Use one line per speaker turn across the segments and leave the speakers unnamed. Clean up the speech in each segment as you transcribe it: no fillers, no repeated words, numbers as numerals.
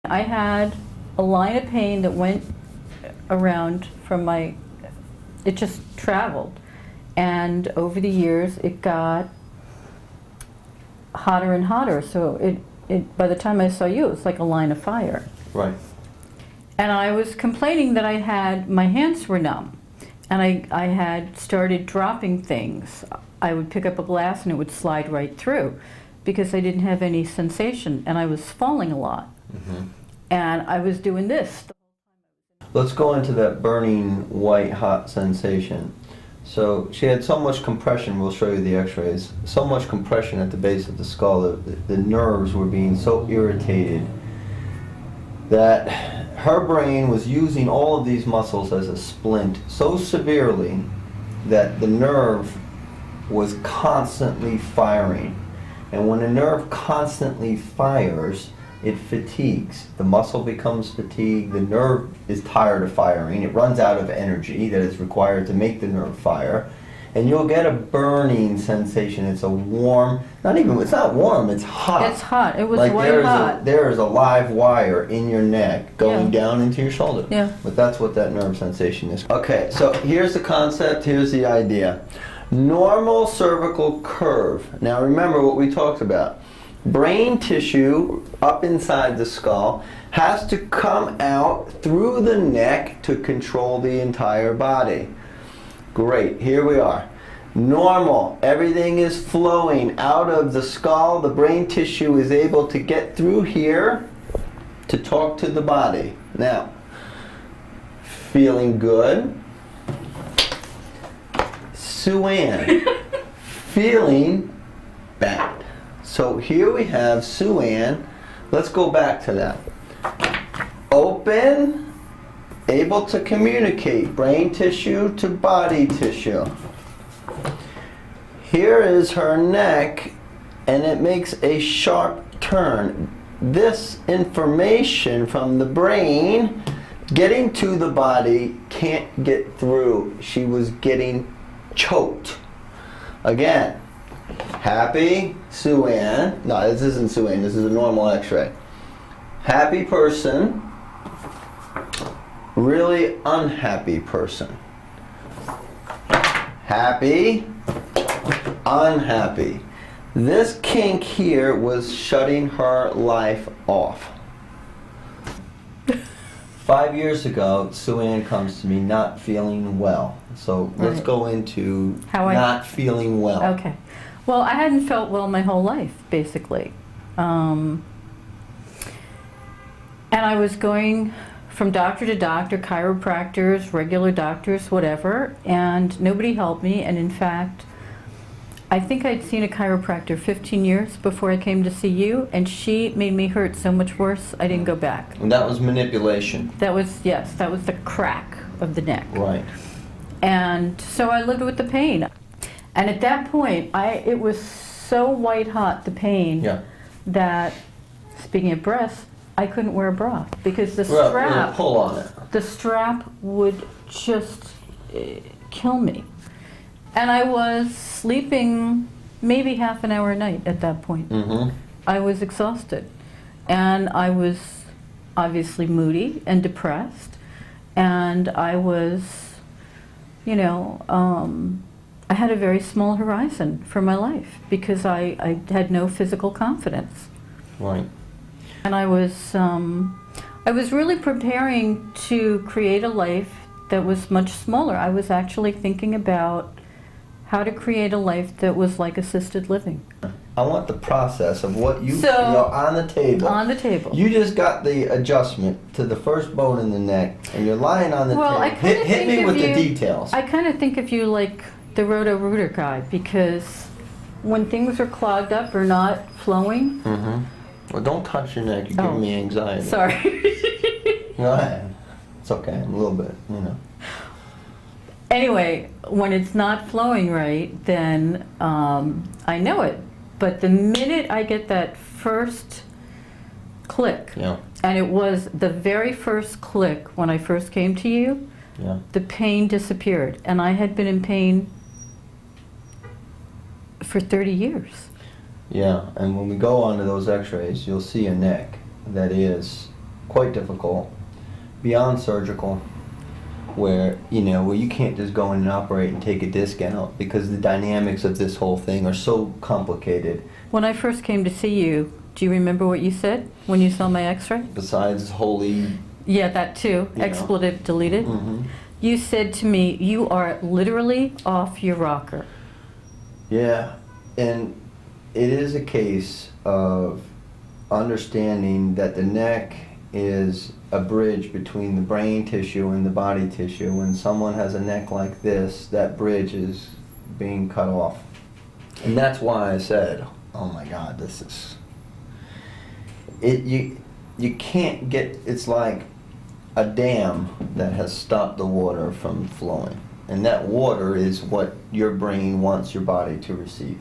I had a line of pain that went around from my, it just traveled. And over the years, it got hotter and hotter. So by the time I saw you, it was like a line of fire.
Right.
And I was complaining that my hands were numb. And I had started dropping things. I would pick up a glass and it would slide right through because I didn't have any sensation, and I was falling a lot.
Mm-hmm.
And I was doing this.
Let's go into that burning white hot sensation. So she had so much compression, we'll show you the x-rays, so much compression at the base of the skull that the nerves were being so irritated that her brain was using all of these muscles as a splint so severely that the nerve was constantly firing. And when a nerve constantly fires, it fatigues. The muscle becomes fatigued, the nerve is tired of firing, it runs out of energy that is required to make the nerve fire, and you'll get a burning sensation. It's a warm, it's not warm, it's hot.
It's hot. It was
like
white hot.
There is a live wire in your neck going down into your shoulder.
Yeah.
But that's what that nerve sensation is. Okay, so here's the concept, here's the idea. Normal cervical curve. Now remember what we talked about. Brain tissue up inside the skull has to come out through the neck to control the entire body. Great, here we are. Normal, everything is flowing out of the skull. The brain tissue is able to get through here to talk to the body. Now, feeling good. Sue-Ann, feeling bad. So here we have Sue-Ann. Let's go back to that. Open, able to communicate, brain tissue to body tissue. Here is her neck, and it makes a sharp turn. This information from the brain getting to the body can't get through. She was getting choked. Again, happy Sue-Ann. No, this isn't Sue-Ann, this is a normal x-ray. Happy person, really unhappy person. Happy, unhappy. This kink here was shutting her life off. 5 years ago, Sue-Ann comes to me not feeling well. So let's go into not feeling well.
Okay. Well, I hadn't felt well my whole life, basically. And I was going from doctor to doctor, chiropractors, regular doctors, whatever, and nobody helped me. And in fact, I think I'd seen a chiropractor 15 years before I came to see you, and she made me hurt so much worse, I didn't go back.
And that was manipulation.
That was, yes, that was the crack of the neck.
Right.
And so I lived with the pain. And at that point, it was so white hot, the pain, that, speaking of breasts, I couldn't wear a bra because the strap,
pull on it.
The strap would just kill me. And I was sleeping maybe half an hour a night at that point.
Mm-hmm.
I was exhausted. And I was obviously moody and depressed. And I was, I had a very small horizon for my life because I had no physical confidence.
Right.
And I was really preparing to create a life that was much smaller. I was actually thinking about how to create a life that was like assisted living.
I want the process of what you feel on the table.
On the table.
You just got the adjustment to the first bone in the neck, and you're lying on the table. Hit me with the details.
I kind of think of you like the Roto-Rooter guy, because when things are clogged up or not flowing.
Mm-hmm. Well, don't touch your neck. You're giving me anxiety.
Sorry.
Go ahead. It's okay. A little bit,
Anyway, when it's not flowing right, then I know it. But the minute I get that first click, and it was the very first click when I first came to you, the pain disappeared. And I had been in pain for 30 years.
Yeah, and when we go onto those x-rays, you'll see a neck that is quite difficult, beyond surgical, where you can't just go in and operate and take a disc out because the dynamics of this whole thing are so complicated.
When I first came to see you, do you remember what you said when you saw my x-ray?
Besides holy...
Yeah, that too. Expletive deleted.
Mm-hmm.
You said to me, you are literally off your rocker.
Yeah, and it is a case of understanding that the neck is a bridge between the brain tissue and the body tissue. When someone has a neck like this, that bridge is being cut off. And that's why I said, oh my God, this is... You can't get... It's like a dam that has stopped the water from flowing. And that water is what your brain wants your body to receive.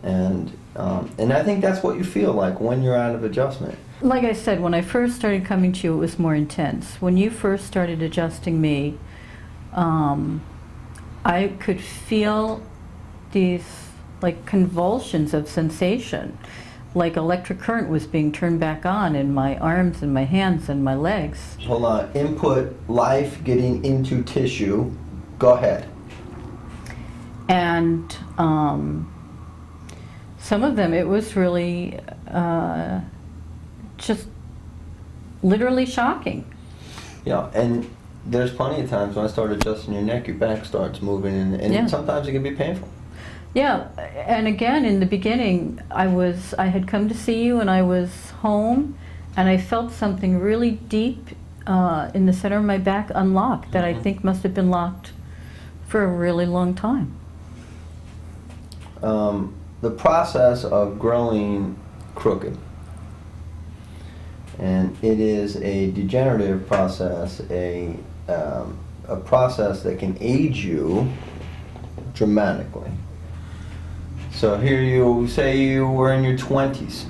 And I think that's what you feel like when you're out of adjustment.
Like I said, when I first started coming to you, it was more intense. When you first started adjusting me, I could feel these like convulsions of sensation, like electric current was being turned back on in my arms and my hands and my legs.
Hold on. Input, life getting into tissue. Go ahead.
And some of them, it was really just literally shocking.
Yeah, and there's plenty of times when I start adjusting your neck, your back starts moving, and sometimes it can be painful.
Yeah, and again, in the beginning, I had come to see you and I was home, and I felt something really deep in the center of my back unlocked that I think must have been locked for a really long time.
The process of growing crooked, and it is a degenerative process, a process that can age you dramatically. So here you say you were in your 20s.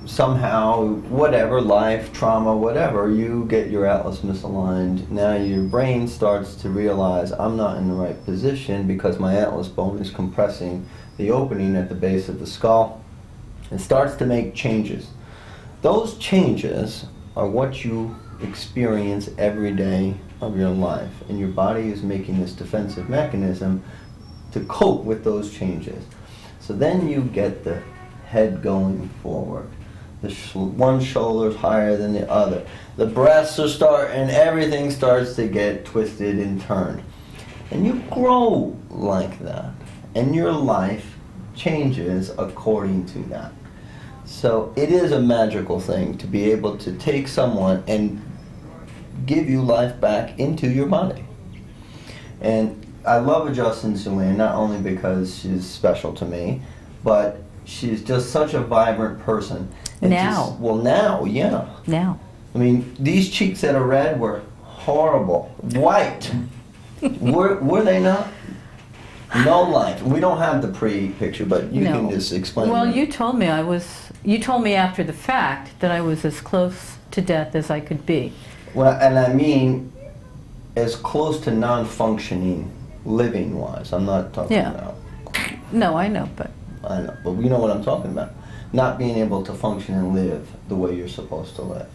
Somehow, whatever, life, trauma, whatever, you get your atlas misaligned. Now your brain starts to realize I'm not in the right position because my atlas bone is compressing the opening at the base of the skull. It starts to make changes. Those changes are what you experience every day of your life, and your body is making this defensive mechanism to cope with those changes. So then you get the head going forward. One shoulder's higher than the other. The breasts are and everything starts to get twisted and turned. And you grow like that. And your life changes according to that. So it is a magical thing to be able to take someone and give you life back into your body. And I love adjusting Sue-Ann, not only because she's special to me, but she's just such a vibrant person. And
now.
Now, yeah.
Now.
I mean, these cheeks that are red were horrible. White. were they not? No life. We don't have the pre-picture, but you can just explain.
Well,
that.
you told me after the fact that I was as close to death as I could be.
Well, and I mean, as close to non-functioning, living-wise. I'm not talking about.
No, I know, but.
I know, but you know what I'm talking about. Not being able to function and live the way you're supposed to live.